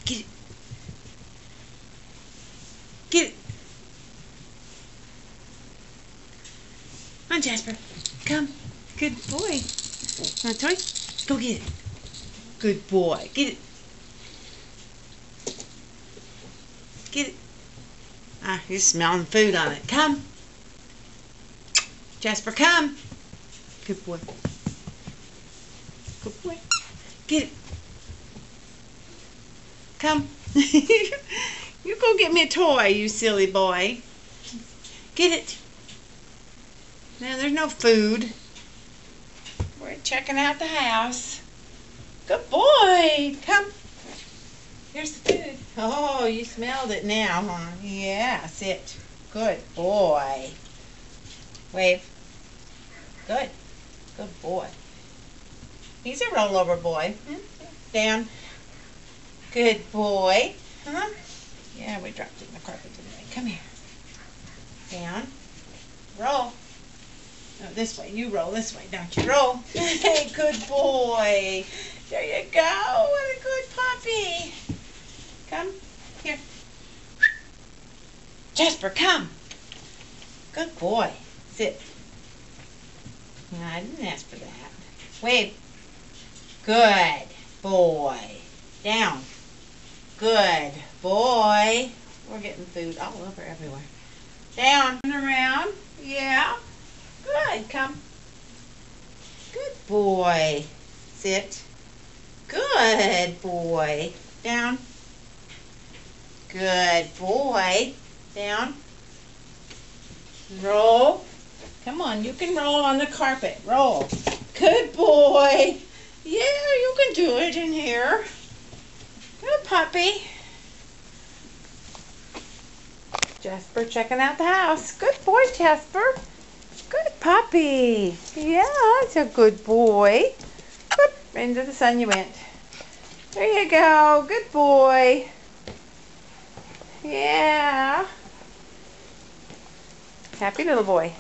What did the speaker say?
Get it. Get it. Come on, Jasper. Come. Good boy. Want a toy? Go get it. Good boy. Get it. Get it. Ah, you're smelling food on it. Come. Jasper, come. Good boy. Good boy. Get it. Come. You go get me a toy, you silly boy. Get it. Now, there's no food. We're checking out the house. Good boy. Come. Here's the food. Oh, you smelled it now, huh? Yeah, sit. Good boy. Wave. Good. Good boy. He's a rollover boy. Down. Good boy. Huh? Yeah, we dropped it in the carpet today. Come here. Down. Roll. No, this way. You roll this way, don't you? Roll. Hey, good boy. There you go. What a good puppy. Come. Here. Jasper, come. Good boy. Sit. No, I didn't ask for that. Wave. Good boy. Down. Good boy. We're getting food all over everywhere. Down and around. Yeah. Good. Come. Good boy. Sit. Good boy. Down. Good boy. Down. Roll. Come on, you can roll on the carpet. Roll. Good boy. Yeah, you can do it in here. Good puppy. Jasper checking out the house. Good boy, Jasper. Good puppy. Yeah, that's a good boy. Whoop, into the sun you went. There you go. Good boy. Yeah. Happy little boy.